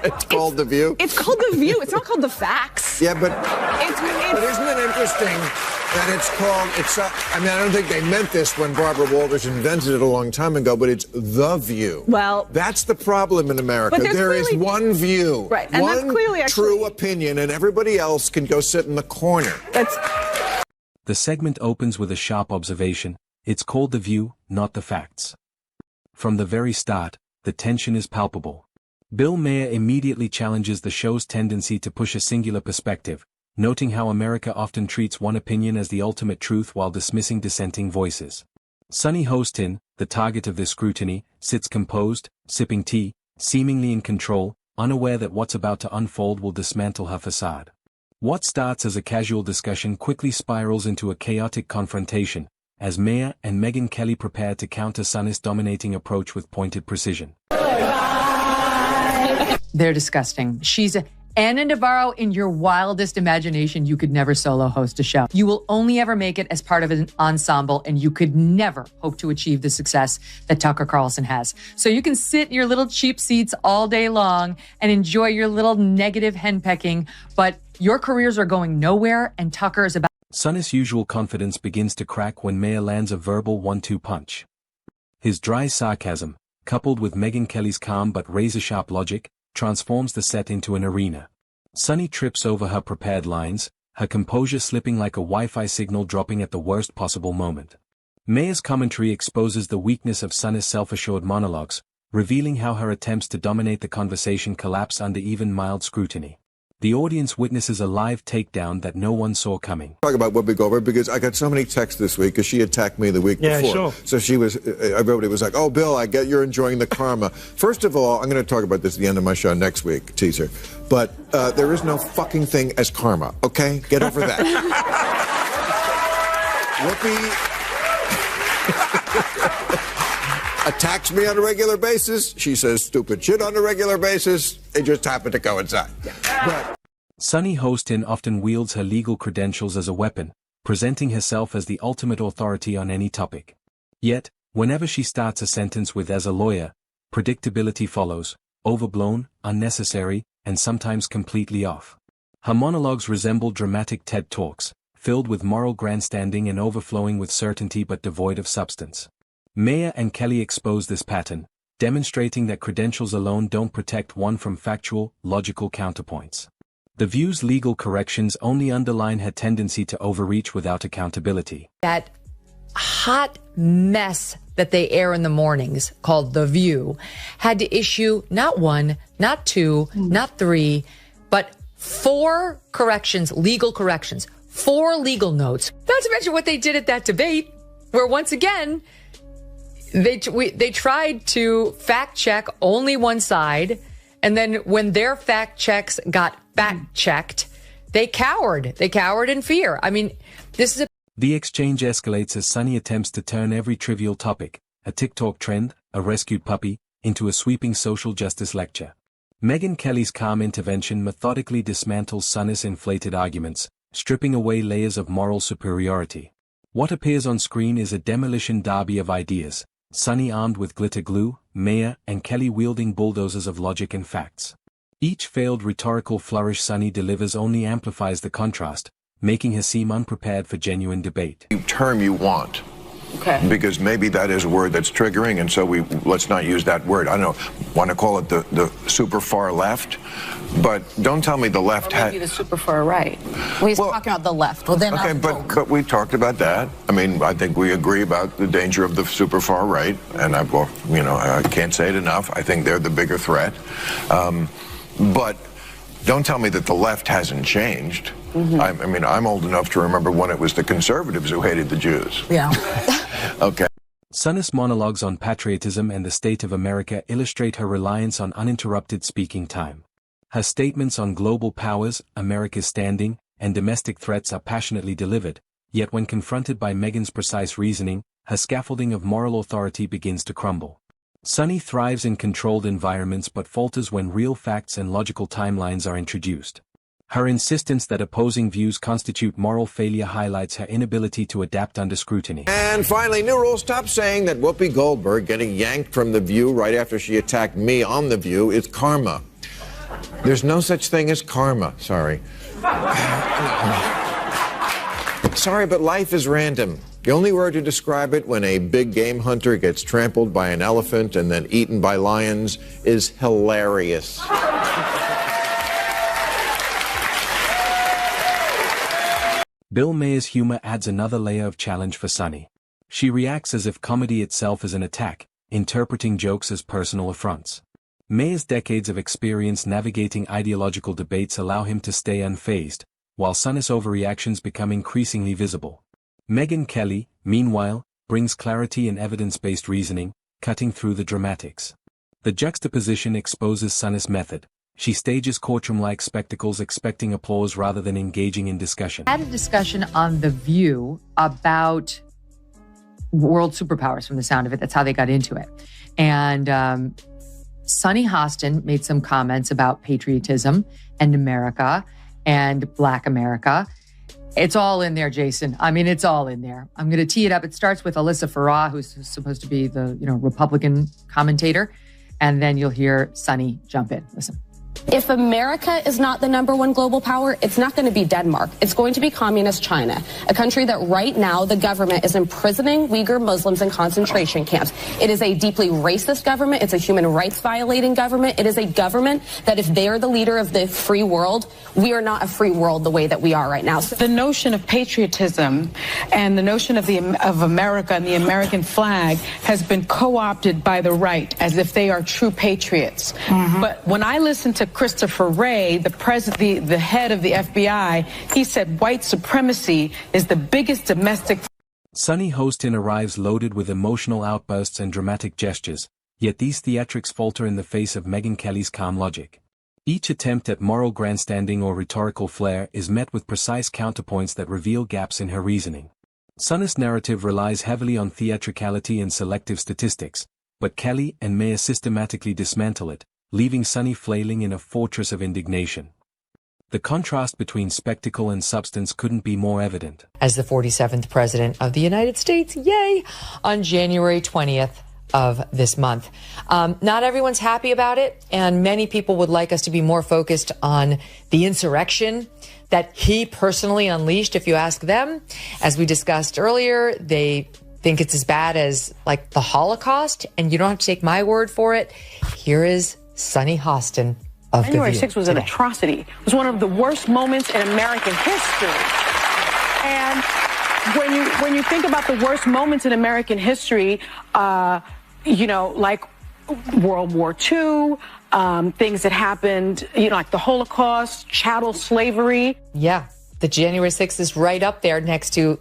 It's called The View? It's called The View. It's not called The Facts. Yeah, but isn't it interesting that it's called, I mean, I don't think they meant this when Barbara Walters invented it a long time ago, but it's The View. Well, that's the problem in America. There is one view, right, and one that's clearly true opinion, and everybody else can go sit in the corner. The segment opens with a sharp observation. It's called The View, not The Facts. From the very start, the tension is palpable. Bill Maher immediately challenges the show's tendency to push a singular perspective, noting how America often treats one opinion as the ultimate truth while dismissing dissenting voices. Sonny Hostin, the target of this scrutiny, sits composed, sipping tea, seemingly in control, unaware that what's about to unfold will dismantle her facade. What starts as a casual discussion quickly spirals into a chaotic confrontation, as Maher and Megyn Kelly prepare to counter Sonny's dominating approach with pointed precision. They're disgusting. She's Anna Navarro, in your wildest imagination, you could never solo host a show. You will only ever make it as part of an ensemble, and you could never hope to achieve the success that Tucker Carlson has. So you can sit in your little cheap seats all day long and enjoy your little negative henpecking, but your careers are going nowhere, and Tucker is about... Sonny's usual confidence begins to crack when Maher lands a verbal 1-2 punch. His dry sarcasm, coupled with Megyn Kelly's calm but razor-sharp logic, transforms the set into an arena. Sonny trips over her prepared lines, her composure slipping like a Wi-Fi signal dropping at the worst possible moment. Maher's commentary exposes the weakness of Sonny's self-assured monologues, revealing how her attempts to dominate the conversation collapse under even mild scrutiny. The audience witnesses a live takedown that no one saw coming. Talk about Whoopi Goldberg because I got so many texts this week because she attacked me the week before. Sure. So everybody was like, "Oh, Bill, I get you're enjoying the karma." First of all, I'm going to talk about this at the end of my show next week, teaser. But there is no fucking thing as karma, okay? Get over that. Whoopi attacks me on a regular basis. She says stupid shit on a regular basis. They just happen to coincide. Sonny Hostin often wields her legal credentials as a weapon, presenting herself as the ultimate authority on any topic. Yet, whenever she starts a sentence with "as a lawyer," predictability follows, overblown, unnecessary, and sometimes completely off. Her monologues resemble dramatic TED Talks, filled with moral grandstanding and overflowing with certainty but devoid of substance. Maher and Kelly expose this pattern, demonstrating that credentials alone don't protect one from factual, logical counterpoints. The View's legal corrections only underline her tendency to overreach without accountability. That hot mess that they air in the mornings, called The View, had to issue not 1, not 2, not 3, but 4 corrections, legal corrections, 4 legal notes. Not to mention what they did at that debate, where once again, they tried to fact check only one side, and then when their fact checks got fact checked, they cowered. They cowered in fear. I mean, this is The exchange escalates as Sonny attempts to turn every trivial topic, a TikTok trend, a rescued puppy, into a sweeping social justice lecture. Megyn Kelly's calm intervention methodically dismantles Sonny's inflated arguments, stripping away layers of moral superiority. What appears on screen is a demolition derby of ideas, Sonny armed with glitter glue, Maher and Kelly wielding bulldozers of logic and facts. Each failed rhetorical flourish Sonny delivers only amplifies the contrast, making her seem unprepared for genuine debate. Term you want. okay. Because maybe that is a word that's triggering, and so let's not use that word. I don't know, want to call it the super far left, but don't tell me the left Or maybe the super far right. Well, he's talking about the left. Well, then okay, but we talked about that. I mean, I think we agree about the danger of the super far right, and I can't say it enough. I think they're the bigger threat. But don't tell me that the left hasn't changed. Mm-hmm. I mean, I'm old enough to remember when it was the conservatives who hated the Jews. Yeah. Okay. Sonny's monologues on patriotism and the state of America illustrate her reliance on uninterrupted speaking time. Her statements on global powers, America's standing, and domestic threats are passionately delivered, yet when confronted by Megyn's precise reasoning, her scaffolding of moral authority begins to crumble. Sonny thrives in controlled environments but falters when real facts and logical timelines are introduced. Her insistence that opposing views constitute moral failure highlights her inability to adapt under scrutiny. And finally, new rule. Stop saying that Whoopi Goldberg getting yanked from The View right after she attacked me on The View is karma. There's no such thing as karma, sorry. Sorry, but life is random. The only word to describe it when a big game hunter gets trampled by an elephant and then eaten by lions is hilarious. Bill Maher's humor adds another layer of challenge for Sunny. She reacts as if comedy itself is an attack, interpreting jokes as personal affronts. Maher's decades of experience navigating ideological debates allow him to stay unfazed, while Sunny's overreactions become increasingly visible. Megyn Kelly, meanwhile, brings clarity and evidence-based reasoning, cutting through the dramatics. The juxtaposition exposes Sunny's method. She stages courtroom-like spectacles expecting applause rather than engaging in discussion. I had a discussion on The View about world superpowers from the sound of it. That's how they got into it. And Sunny Hostin made some comments about patriotism and America and Black America. It's all in there, Jason. I mean, it's all in there. I'm going to tee it up. It starts with Alyssa Farah, who's supposed to be the Republican commentator. And then you'll hear Sunny jump in. Listen. If America is not the #1 global power, it's not going to be Denmark. It's going to be communist China, a country that right now the government is imprisoning Uyghur Muslims in concentration camps. It is a deeply racist government. It's a human rights violating government. It is a government that if they are the leader of the free world, we are not a free world the way that we are right now. The notion of patriotism and the notion of America and the American flag has been co-opted by the right as if they are true patriots. But when I listen to Christopher Wray, the head of the FBI, he said white supremacy is the biggest domestic. Sunny Hostin arrives loaded with emotional outbursts and dramatic gestures, yet these theatrics falter in the face of Megyn Kelly's calm logic. Each attempt at moral grandstanding or rhetorical flair is met with precise counterpoints that reveal gaps in her reasoning. Sunny's narrative relies heavily on theatricality and selective statistics, but Kelly and Maher systematically dismantle it, leaving Sunny flailing in a fortress of indignation. The contrast between spectacle and substance couldn't be more evident. As the 47th President of the United States, yay, on January 20th of this month. Not everyone's happy about it, and many people would like us to be more focused on the insurrection that he personally unleashed. If you ask them, as we discussed earlier, they think it's as bad as like the Holocaust, and you don't have to take my word for it. Here is Sunny Hostin of January The View 6th was an atrocity. It was one of the worst moments in American history. And when you think about the worst moments in American history, like World War II, things that happened, like the Holocaust, chattel slavery. Yeah, the January 6th is right up there next to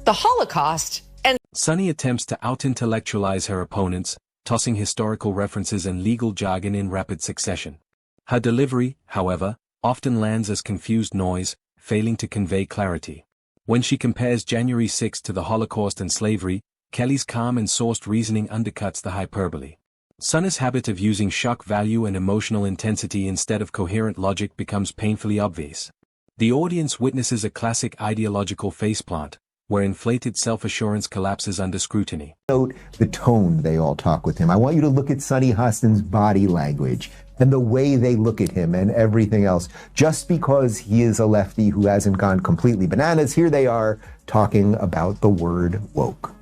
the Holocaust. And Sunny attempts to out-intellectualize her opponents, tossing historical references and legal jargon in rapid succession. Her delivery, however, often lands as confused noise, failing to convey clarity. When she compares January 6 to the Holocaust and slavery, Kelly's calm and sourced reasoning undercuts the hyperbole. Sunny's habit of using shock value and emotional intensity instead of coherent logic becomes painfully obvious. The audience witnesses a classic ideological faceplant, where inflated self-assurance collapses under scrutiny. Note the tone they all talk with him. I want you to look at Sunny Hostin's body language and the way they look at him and everything else. Just because he is a lefty who hasn't gone completely bananas, here they are talking about the word woke.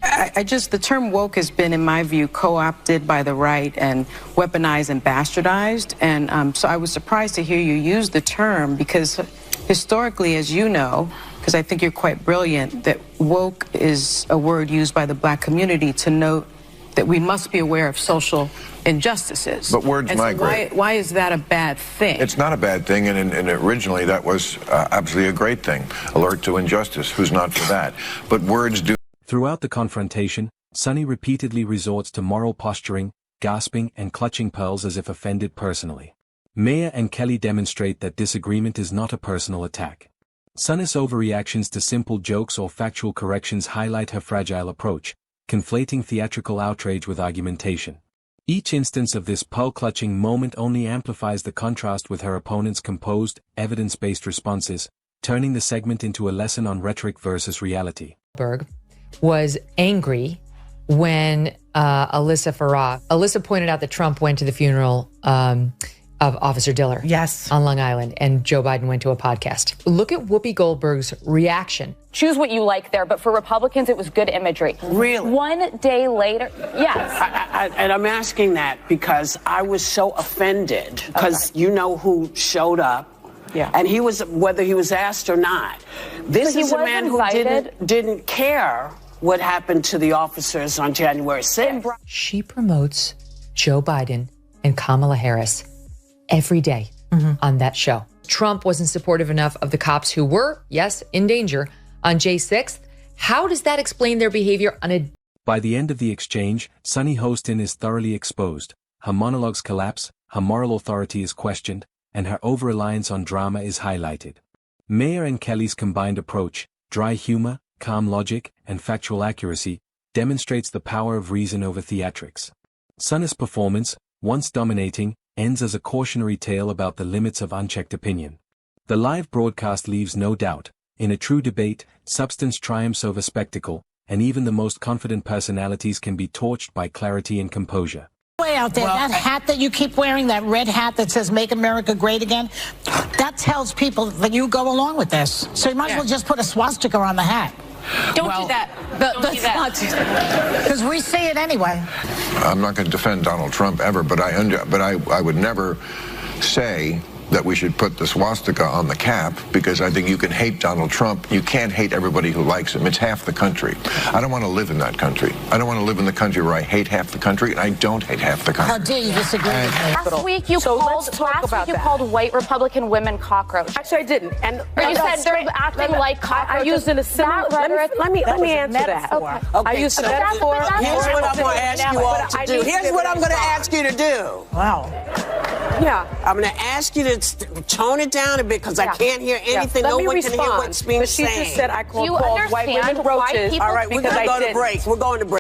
The term woke has been, in my view, co-opted by the right and weaponized and bastardized. And so I was surprised to hear you use the term because historically, as you know, because I think you're quite brilliant, that woke is a word used by the Black community to note that we must be aware of social injustices. But words migrate. So why is that a bad thing? It's not a bad thing, and originally that was absolutely a great thing. Alert to injustice. Who's not for that? But words do. Throughout the confrontation, Sunny repeatedly resorts to moral posturing, gasping and clutching pearls as if offended personally. Maher and Kelly demonstrate that disagreement is not a personal attack. Sunny's overreactions to simple jokes or factual corrections highlight her fragile approach, conflating theatrical outrage with argumentation. Each instance of this pearl-clutching moment only amplifies the contrast with her opponent's composed, evidence-based responses, turning the segment into a lesson on rhetoric versus reality. Berg was angry when Alyssa pointed out that Trump went to the funeral of Officer Diller. Yes. On Long Island, and Joe Biden went to a podcast. Look at Whoopi Goldberg's reaction. Choose what you like there, but for Republicans, it was good imagery. Really? One day later, yes. And I'm asking that because I was so offended because you know who showed up. Yeah. And he was, whether he was asked or not. This is a man who didn't care what happened to the officers on January 6th. She promotes Joe Biden and Kamala Harris every day on that show. Trump wasn't supportive enough of the cops who were, yes, in danger on J 6th. How does that explain their behavior on a... By the end of the exchange, Sunny Hostin is thoroughly exposed. Her monologues collapse, her moral authority is questioned, and her over-reliance on drama is highlighted. Maher and Kelly's combined approach, dry humor, calm logic, and factual accuracy, demonstrates the power of reason over theatrics. Sunny's performance, once dominating, ends as a cautionary tale about the limits of unchecked opinion. The live broadcast leaves no doubt. In a true debate, substance triumphs over spectacle, and even the most confident personalities can be torched by clarity and composure. Way out there, that hat that you keep wearing, that red hat that says "Make America Great Again," that tells people that you go along with this. So you might as well just put a swastika on the hat. Don't do that. Don't do that. Because we see it anyway. I'm not going to defend Donald Trump ever, but I would never say that we should put the swastika on the cap, because I think you can hate Donald Trump. You can't hate everybody who likes him. It's half the country. I don't want to live in that country. I don't want to live in the country where I hate half the country, and I don't hate half the country. How dare you disagree with me? Last week you called white Republican women cockroach. Actually, I didn't. And you said they're acting like cockroaches. I used in a similar rhetoric. Let me answer that. Okay. I used a metaphor. Here's what I'm going to ask you all to do. Here's what I'm going to ask you to do. Wow. Yeah. I'm going to ask you to tone it down a bit, because I can't hear anything. No one can hear what's being said. She just said I called Do you white women understand why roaches. people All right, we're going to go to break. We're going to break.